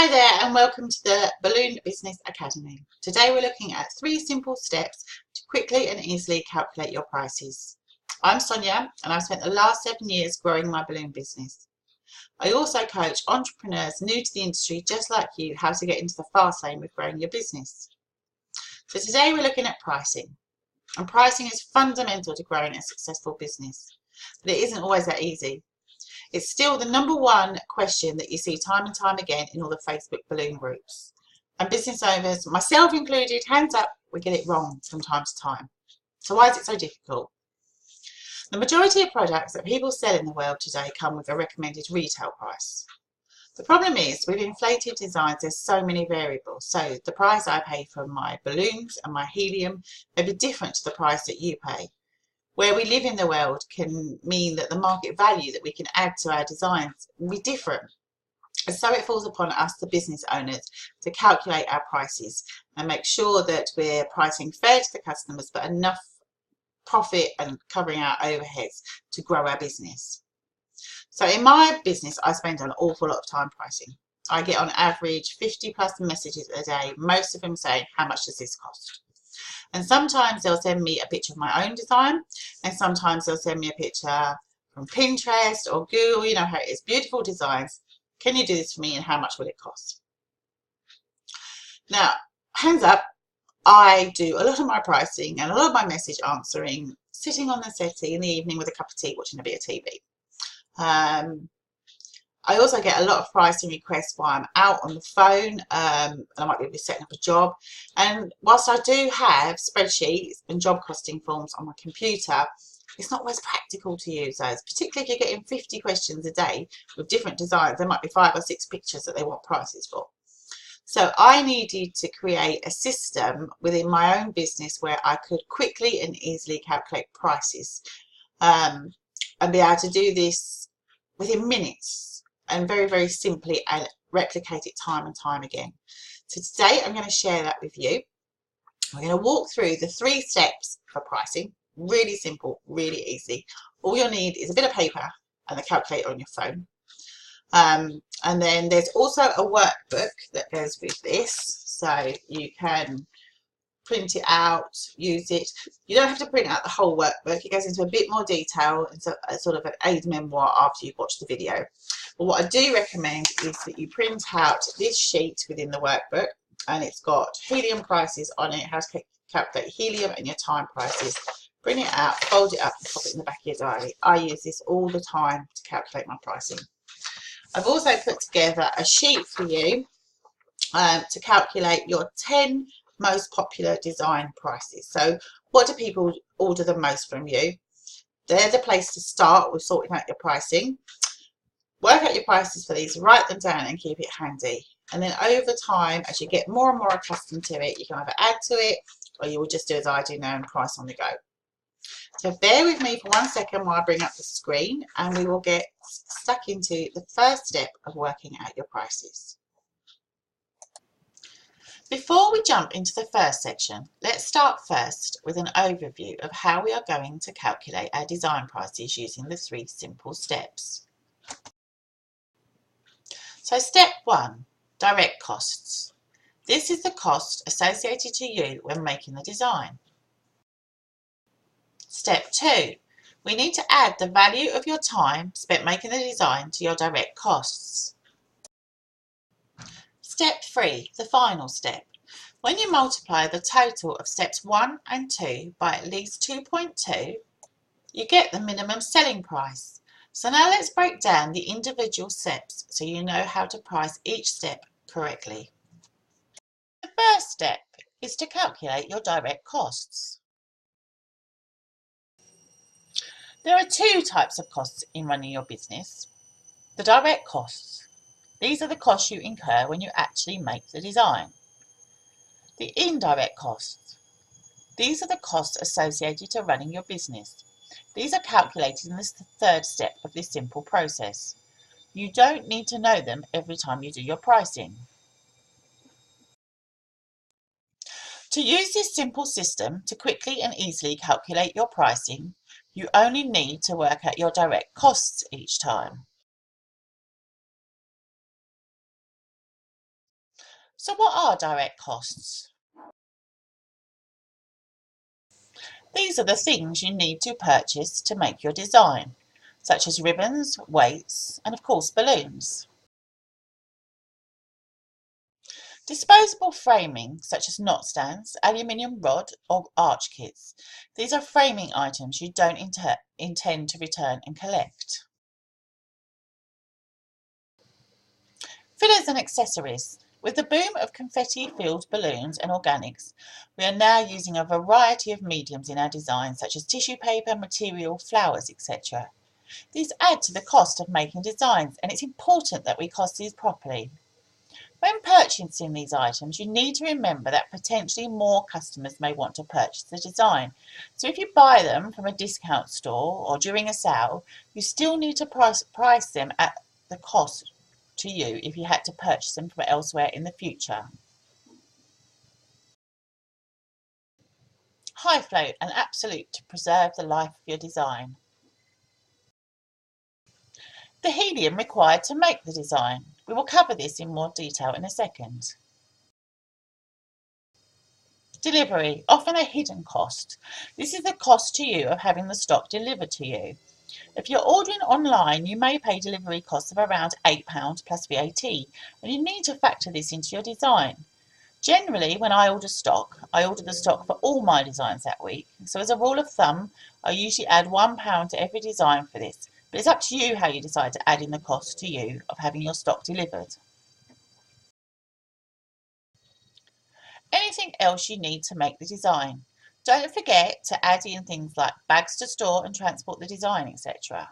Hi there and welcome to the Balloon Business Academy. Today we're looking at 3 simple steps to quickly and easily calculate your prices. I'm Sonia and I've spent the last 7 years growing my balloon business. I also coach entrepreneurs new to the industry just like you how to get into the fast lane with growing your business. So today we're looking at pricing. And pricing is fundamental to growing a successful business. But it isn't always that easy. It's still the #1 question that you see time and time again in all the Facebook balloon groups. And business owners, myself included, hands up, we get it wrong from time to time. So why is it so difficult? The majority of products that people sell in the world today come with a recommended retail price. The problem is with inflated designs, there's so many variables. So the price I pay for my balloons and my helium may be different to the price that you pay. Where we live in the world can mean that the market value that we can add to our designs will be different. And so it falls upon us, the business owners, to calculate our prices and make sure that we're pricing fair to the customers but enough profit and covering our overheads to grow our business. So in my business, I spend an awful lot of time pricing. I get on average 50+ messages a day, most of them saying, how much does this cost? And sometimes they'll send me a picture of my own design, and sometimes they'll send me a picture from Pinterest or Google, you know how it is, beautiful designs. Can you do this for me and how much will it cost? Now, hands up, I do a lot of my pricing and a lot of my message answering sitting on the settee in the evening with a cup of tea watching a bit of TV. I also get a lot of pricing requests while I'm out on the phone. I might be setting up a job. And whilst I do have spreadsheets and job costing forms on my computer, it's not always practical to use those, particularly if you're getting 50 questions a day with different designs. There might be 5 or 6 pictures that they want prices for. So I needed to create a system within my own business where I could quickly and easily calculate prices and be able to do this within minutes. And very, very simply and replicate it time and time again. So today I'm going to share that with you. We're going to walk through the 3 steps for pricing. Really simple, really easy. All you'll need is a bit of paper and a calculator on your phone. And then there's also a workbook that goes with this. So you can print it out, use it. You don't have to print out the whole workbook. It goes into a bit more detail. It's a sort of an aid memoir after you've watched the video. But what I do recommend is that you print out this sheet within the workbook, and it's got helium prices on it, how to calculate helium and your time prices. Print it out, fold it up and pop it in the back of your diary. I use this all the time to calculate my pricing. I've also put together a sheet for you to calculate your 10 most popular design prices. So what do people order the most from you? They're the place to start with sorting out your pricing. Work out your prices for these, write them down and keep it handy. And then over time, as you get more and more accustomed to it, you can either add to it or you will just do as I do now and price on the go. So bear with me for 1 second while I bring up the screen and we will get stuck into the first step of working out your prices. Before we jump into the first section, let's start first with an overview of how we are going to calculate our design prices using the 3 simple steps. So step 1, direct costs. This is the cost associated to you when making the design. Step 2, we need to add the value of your time spent making the design to your direct costs. Step 3, the final step. When you multiply the total of steps 1 and 2 by at least 2.2, you get the minimum selling price. So now let's break down the individual steps so you know how to price each step correctly. The first step is to calculate your direct costs. There are 2 types of costs in running your business. The direct costs. These are the costs you incur when you actually make the design. The indirect costs. These are the costs associated to running your business. These are calculated in the 3rd step of this simple process. You don't need to know them every time you do your pricing. To use this simple system to quickly and easily calculate your pricing, you only need to work out your direct costs each time. So what are direct costs? These are the things you need to purchase to make your design, such as ribbons, weights, and of course balloons. Disposable framing, such as knot stands, aluminium rod or arch kits. These are framing items you don't intend to return and collect. Fillers and accessories. With the boom of confetti-filled balloons and organics, we are now using a variety of mediums in our designs, such as tissue paper, material, flowers, etc. These add to the cost of making designs, and it's important that we cost these properly. When purchasing these items, you need to remember that potentially more customers may want to purchase the design. So if you buy them from a discount store or during a sale, you still need to price them at the cost to you if you had to purchase them from elsewhere in the future. High float and absolute to preserve the life of your design. The helium required to make the design. We will cover this in more detail in a second. Delivery, often a hidden cost. This is the cost to you of having the stock delivered to you. If you're ordering online, you may pay delivery costs of around £8 plus VAT, and you need to factor this into your design. Generally, when I order the stock for all my designs that week. So as a rule of thumb, I usually add £1 to every design for this, but it's up to you how you decide to add in the cost to you of having your stock delivered. Anything else you need to make the design. Don't forget to add in things like bags to store and transport the design, etc.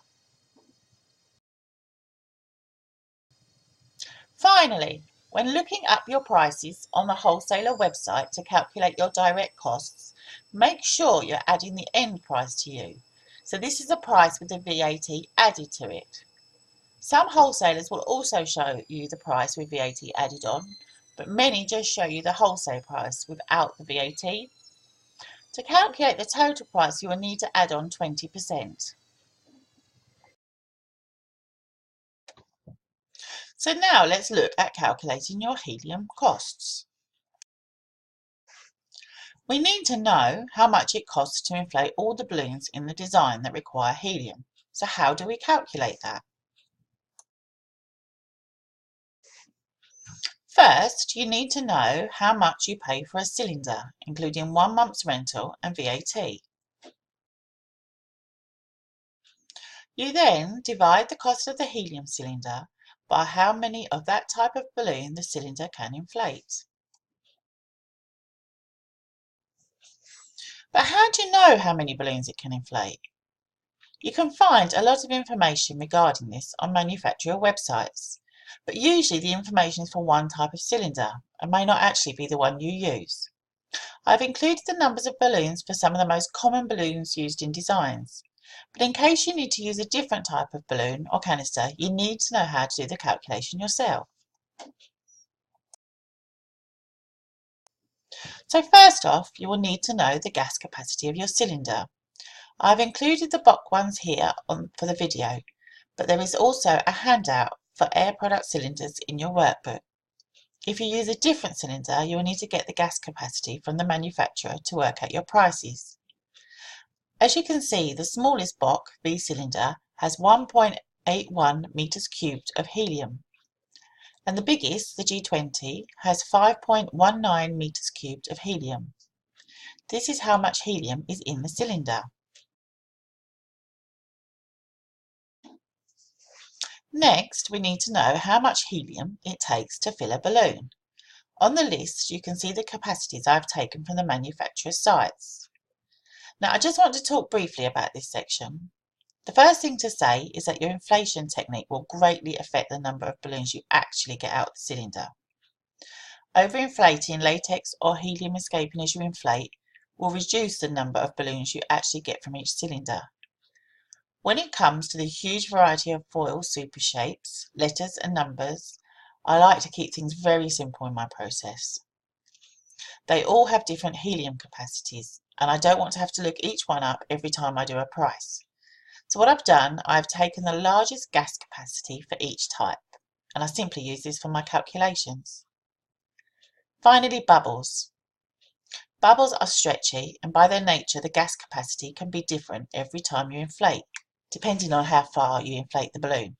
Finally, when looking up your prices on the wholesaler website to calculate your direct costs, make sure you're adding the end price to you. So this is a price with the VAT added to it. Some wholesalers will also show you the price with VAT added on, but many just show you the wholesale price without the VAT. To calculate the total price, you will need to add on 20%. So now let's look at calculating your helium costs. We need to know how much it costs to inflate all the balloons in the design that require helium. So how do we calculate that? First, you need to know how much you pay for a cylinder, including 1 month's rental and VAT. You then divide the cost of the helium cylinder by how many of that type of balloon the cylinder can inflate. But how do you know how many balloons it can inflate? You can find a lot of information regarding this on manufacturer websites, but usually the information is for one type of cylinder and may not actually be the one you use. I've included the numbers of balloons for some of the most common balloons used in designs, but in case you need to use a different type of balloon or canister, you need to know how to do the calculation yourself. So first off, you will need to know the gas capacity of your cylinder. I've included the box ones here for the video, but there is also a handout for air product cylinders in your workbook. If you use a different cylinder, you will need to get the gas capacity from the manufacturer to work out your prices. As you can see, the smallest Bock V cylinder has 1.81 meters cubed of helium, and the biggest, the G20, has 5.19 meters cubed of helium. This is how much helium is in the cylinder. Next, we need to know how much helium it takes to fill a balloon. On the list, you can see the capacities I've taken from the manufacturer's sites. Now, I just want to talk briefly about this section. The first thing to say is that your inflation technique will greatly affect the number of balloons you actually get out of the cylinder. Overinflating latex or helium escaping as you inflate will reduce the number of balloons you actually get from each cylinder. When it comes to the huge variety of foil super shapes, letters and numbers, I like to keep things very simple in my process. They all have different helium capacities, and I don't want to have to look each one up every time I do a price. So what I've done, I've taken the largest gas capacity for each type, and I simply use this for my calculations. Finally, bubbles. Bubbles are stretchy, and by their nature the gas capacity can be different every time you inflate, depending on how far you inflate the balloon.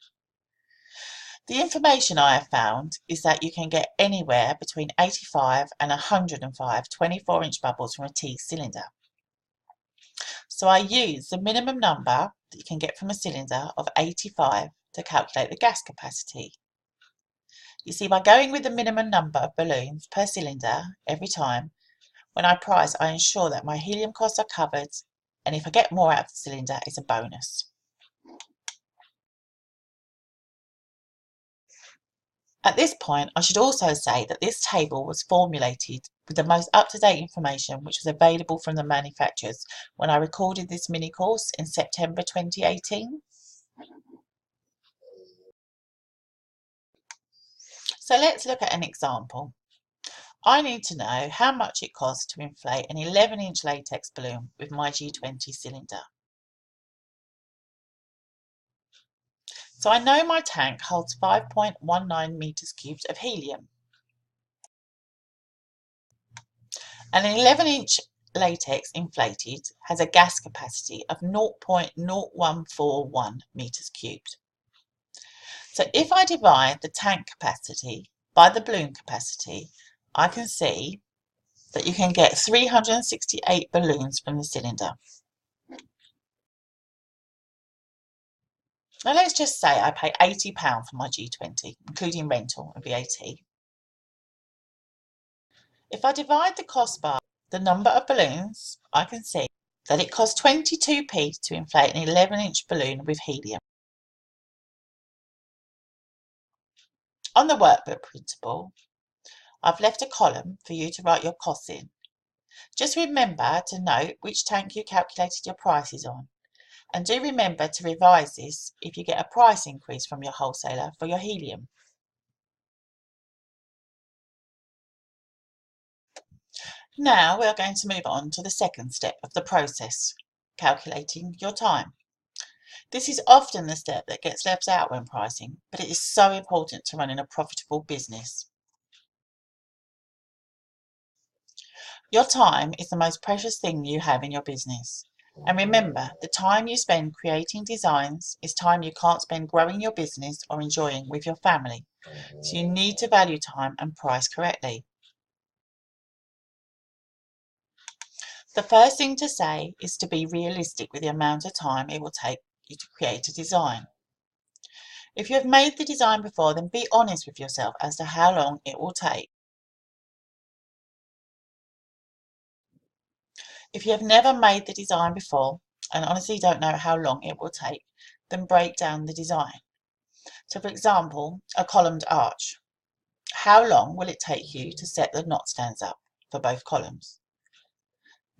The information I have found is that you can get anywhere between 85 and 105 24-inch bubbles from a tea cylinder. So I use the minimum number that you can get from a cylinder of 85 to calculate the gas capacity. You see, by going with the minimum number of balloons per cylinder every time, when I price, I ensure that my helium costs are covered, and if I get more out of the cylinder, it's a bonus. At this point, I should also say that this table was formulated with the most up-to-date information which was available from the manufacturers when I recorded this mini course in September 2018. So let's look at an example. I need to know how much it costs to inflate an 11-inch latex balloon with my G20 cylinder. So I know my tank holds 5.19 meters cubed of helium. An 11-inch latex inflated has a gas capacity of 0.0141 meters cubed. So if I divide the tank capacity by the balloon capacity, I can see that you can get 368 balloons from the cylinder. Now let's just say I pay £80 for my G20, including rental and VAT. If I divide the cost by the number of balloons, I can see that it costs 22p to inflate an 11-inch balloon with helium. On the workbook principle, I've left a column for you to write your costs in. Just remember to note which tank you calculated your prices on, and do remember to revise this if you get a price increase from your wholesaler for your helium. Now we are going to move on to the second step of the process, calculating your time. This is often the step that gets left out when pricing, but it is so important to running a profitable business. Your time is the most precious thing you have in your business. And remember, the time you spend creating designs is time you can't spend growing your business or enjoying with your family. So you need to value time and price correctly. The first thing to say is to be realistic with the amount of time it will take you to create a design. If you have made the design before, then be honest with yourself as to how long it will take. If you have never made the design before and honestly don't know how long it will take, then break down the design. So for example, a columned arch. How long will it take you to set the knot stands up for both columns?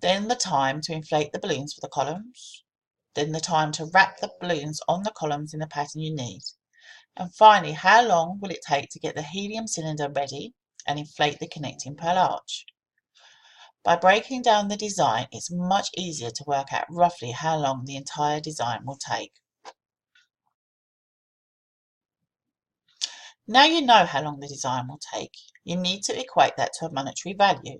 Then the time to inflate the balloons for the columns. Then the time to wrap the balloons on the columns in the pattern you need. And finally, how long will it take to get the helium cylinder ready and inflate the connecting pearl arch? By breaking down the design, it's much easier to work out roughly how long the entire design will take. Now you know how long the design will take, you need to equate that to a monetary value.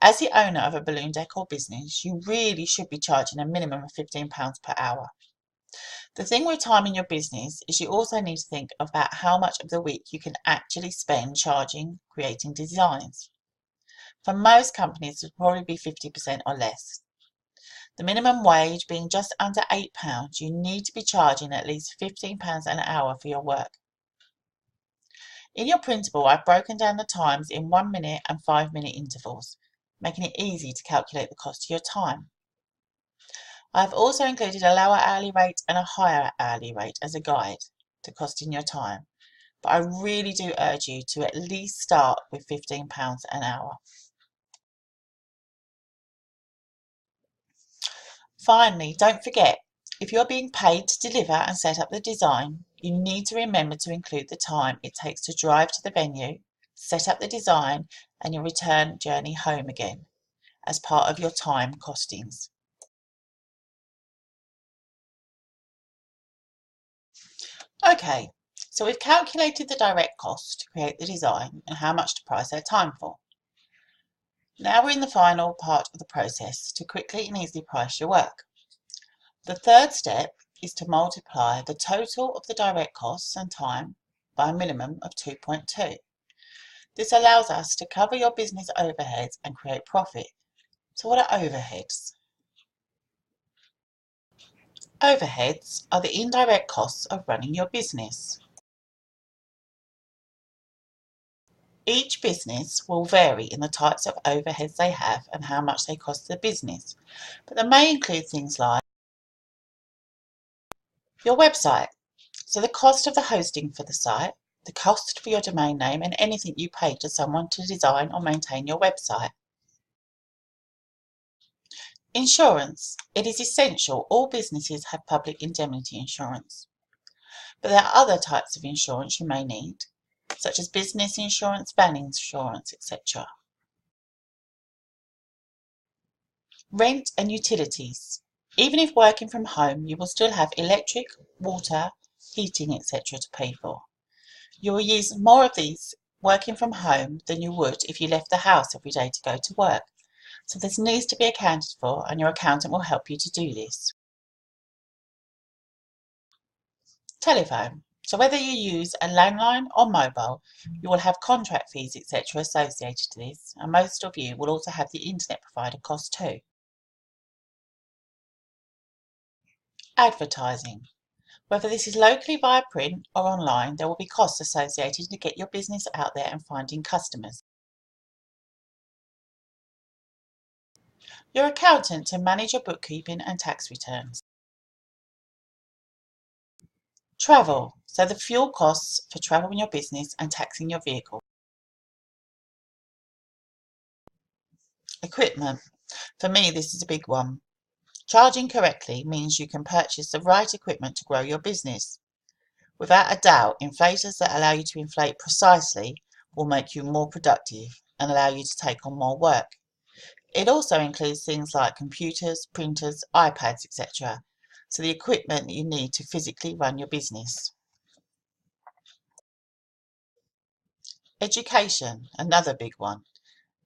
As the owner of a balloon decor business, you really should be charging a minimum of £15 per hour. The thing with time in your business is you also need to think about how much of the week you can actually spend charging, creating designs. For most companies, it will probably be 50% or less. The minimum wage being just under £8, you need to be charging at least £15 an hour for your work. In your printable, I've broken down the times in 1 minute and 5-minute intervals, making it easy to calculate the cost of your time. I have also included a lower hourly rate and a higher hourly rate as a guide to costing your time, but I really do urge you to at least start with £15 an hour. Finally, don't forget, if you're being paid to deliver and set up the design, you need to remember to include the time it takes to drive to the venue, set up the design, and your return journey home again as part of your time costings. Okay, so So we've calculated the direct cost to create the design and how much to price our time for. Now we're in the final part of the process to quickly and easily price your work. The third step is to multiply the total of the direct costs and time by a minimum of 2.2. This allows us to cover your business overheads and create profit. So what are overheads? Overheads are the indirect costs of running your business. Each business will vary in the types of overheads they have and how much they cost the business, but they may include things like your website, so the cost of the hosting for the site, the cost for your domain name, and anything you pay to someone to design or maintain your website. Insurance. It is essential all businesses have public indemnity insurance, but there are other types of insurance you may need, such as business insurance, van insurance, etc. Rent and utilities. Even if working from home, you will still have electric, water, heating, etc. to pay for. You will use more of these working from home than you would if you left the house every day to go to work. So this needs to be accounted for, and your accountant will help you to do this. Telephone. So whether you use a landline or mobile, you will have contract fees, etc. associated to this, and most of you will also have the internet provider cost too. Advertising. Whether this is locally via print or online, there will be costs associated to get your business out there and finding customers. Your accountant to manage your bookkeeping and tax returns. Travel, so the fuel costs for travel in your business and taxing your vehicle. Equipment, for me this is a big one. Charging correctly means you can purchase the right equipment to grow your business. Without a doubt, inflators that allow you to inflate precisely will make you more productive and allow you to take on more work. It also includes things like computers, printers, iPads, etc. So the equipment that you need to physically run your business. Education, another big one.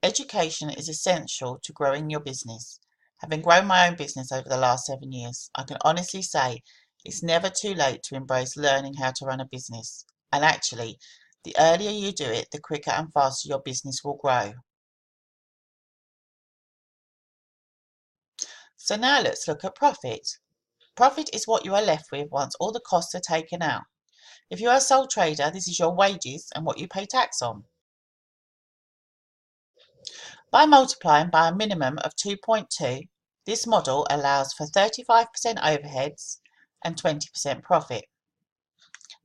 Education is essential to growing your business. Having grown my own business over the last 7 years, I can honestly say it's never too late to embrace learning how to run a business. And actually, the earlier you do it, the quicker and faster your business will grow. So now let's look at profit. Profit is what you are left with once all the costs are taken out. If you are a sole trader, this is your wages and what you pay tax on. By multiplying by a minimum of 2.2, this model allows for 35% overheads and 20% profit.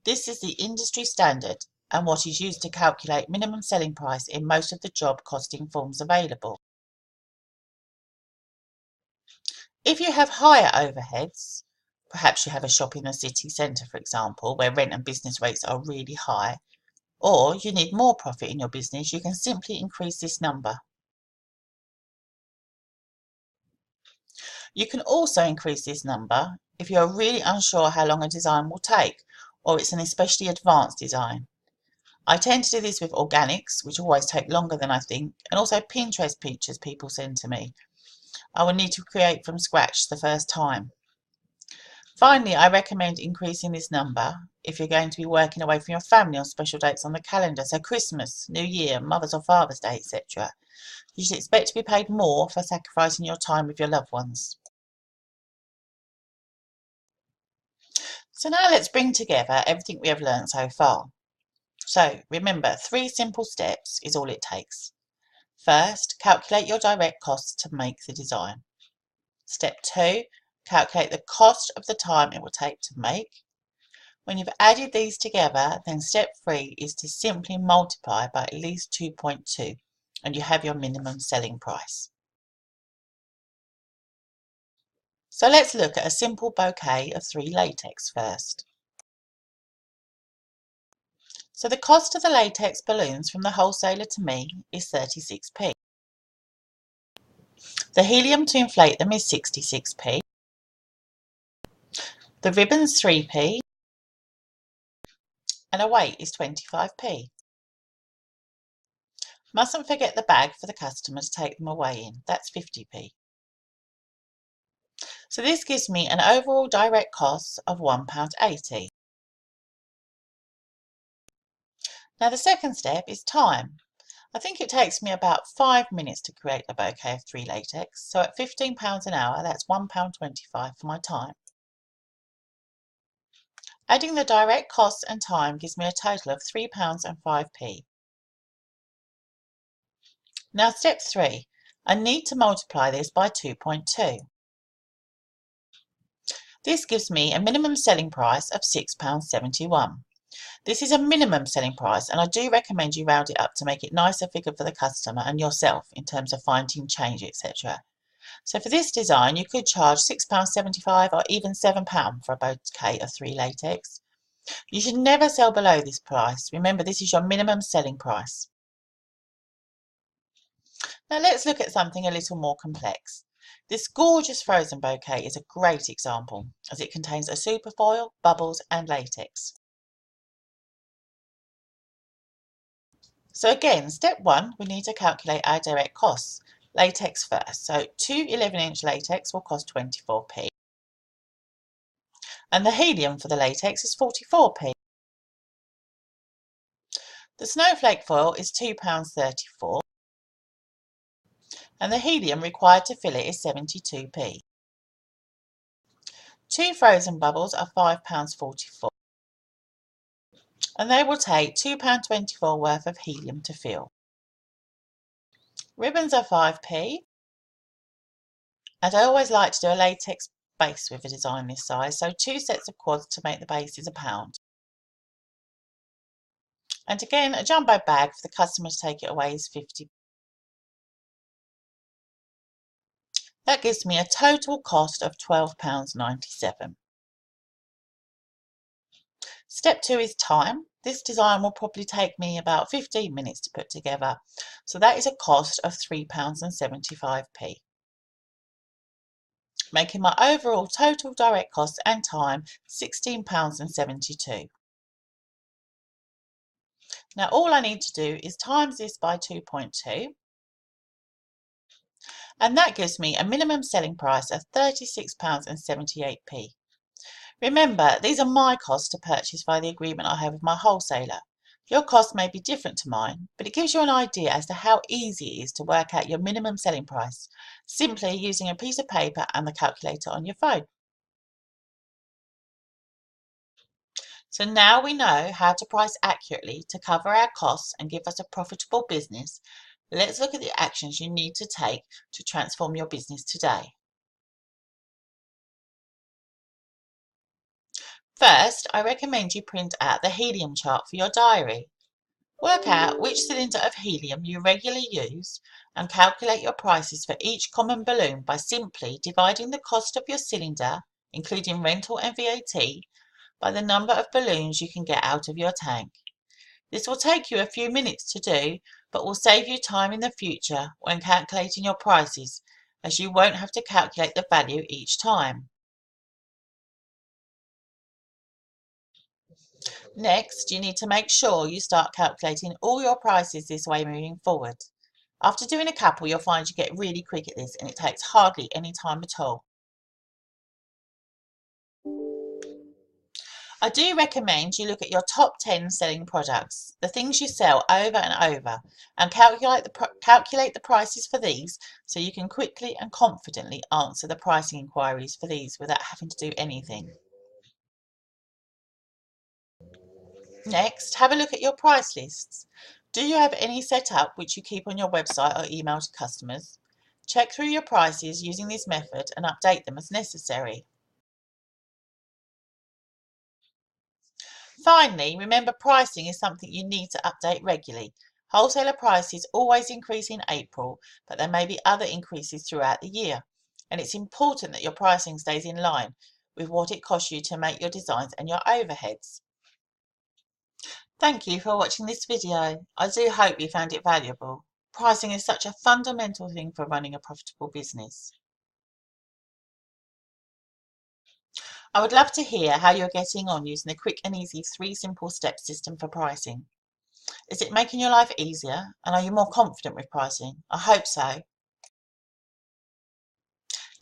This is the industry standard and what is used to calculate minimum selling price in most of the job costing forms available. If you have higher overheads, perhaps you have a shop in a city centre, for example, where rent and business rates are really high, or you need more profit in your business, you can simply increase this number. You can also increase this number if you are really unsure how long a design will take, or it's an especially advanced design. I tend to do this with organics, which always take longer than I think, and also Pinterest pictures people send to me. I will need to create from scratch the first time. Finally, I recommend increasing this number if you're going to be working away from your family on special dates on the calendar, so Christmas, New Year, Mother's or Father's Day, etc. You should expect to be paid more for sacrificing your time with your loved ones. So now let's bring together everything we have learned so far. So remember, 3 simple steps is all it takes. First, calculate your direct costs to make the design. Step 2, calculate the cost of the time it will take to make. When you've added these together, then step 3 is to simply multiply by at least 2.2 and you have your minimum selling price. So let's look at a simple bouquet of 3 latex first. So the cost of the latex balloons from the wholesaler to me is 36p. The helium to inflate them is 66p. The ribbons 3p. and a weight is 25p. Mustn't forget the bag for the customer to take them away in, that's 50p. So this gives me an overall direct cost of £1.80. Now the second step is time. I think it takes me about 5 minutes to create a bouquet of 3 latex, so at £15 an hour that's £1.25 for my time. Adding the direct costs and time gives me a total of £3.05. Now step 3, I need to multiply this by 2.2. This gives me a minimum selling price of £6.71. This is a minimum selling price and I do recommend you round it up to make it nicer figure for the customer and yourself in terms of finding change, etc. So for this design you could charge £6.75 or even £7 for a bouquet of 3 latex. You should never sell below this price. Remember, this is your minimum selling price. Now let's look at something a little more complex. This gorgeous frozen bouquet is a great example as it contains a superfoil, bubbles and latex. So again, step 1, we need to calculate our direct costs. Latex first. So 2 11-inch latex will cost 24p. And the helium for the latex is 44p. The snowflake foil is £2.34. And the helium required to fill it is 72p. 2 frozen bubbles are £5.44. And they will take £2.24 worth of helium to fill. Ribbons are 5p. And I always like to do a latex base with a design this size, so 2 sets of quads to make the base is £1. And again, a jumbo bag for the customer to take it away is 50. That gives me a total cost of £12.97. Step 2 is time. This design will probably take me about 15 minutes to put together, so that is a cost of £3.75, making my overall total direct cost and time £16.72. Now all I need to do is times this by 2.2, and that gives me a minimum selling price of £36.78. Remember, these are my costs to purchase via the agreement I have with my wholesaler. Your cost may be different to mine, but it gives you an idea as to how easy it is to work out your minimum selling price, simply using a piece of paper and the calculator on your phone. So now we know how to price accurately to cover our costs and give us a profitable business. Let's look at the actions you need to take to transform your business today. First, I recommend you print out the helium chart for your diary. Work out which cylinder of helium you regularly use and calculate your prices for each common balloon by simply dividing the cost of your cylinder, including rental and VAT, by the number of balloons you can get out of your tank. This will take you a few minutes to do, but will save you time in the future when calculating your prices, as you won't have to calculate the value each time. Next, you need to make sure you start calculating all your prices this way moving forward. After doing a couple, you'll find you get really quick at this and it takes hardly any time at all. I do recommend you look at your top 10 selling products, the things you sell over and over, and calculate the prices for these so you can quickly and confidently answer the pricing inquiries for these without having to do anything. Next, have a look at your price lists. Do you have any set up which you keep on your website or email to customers? Check through your prices using this method and update them as necessary. Finally, remember pricing is something you need to update regularly. Wholesaler prices always increase in April, but there may be other increases throughout the year, and it's important that your pricing stays in line with what it costs you to make your designs and your overheads. Thank you for watching this video. I do hope you found it valuable. Pricing is such a fundamental thing for running a profitable business. I would love to hear how you're getting on using the quick and easy 3 simple step system for pricing. Is it making your life easier, and are you more confident with pricing? I hope so.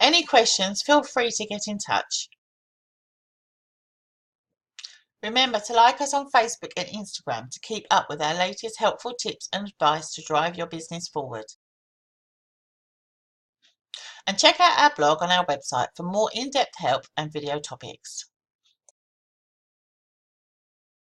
Any questions, feel free to get in touch. Remember to like us on Facebook and Instagram to keep up with our latest helpful tips and advice to drive your business forward. And check out our blog on our website for more in-depth help and video topics.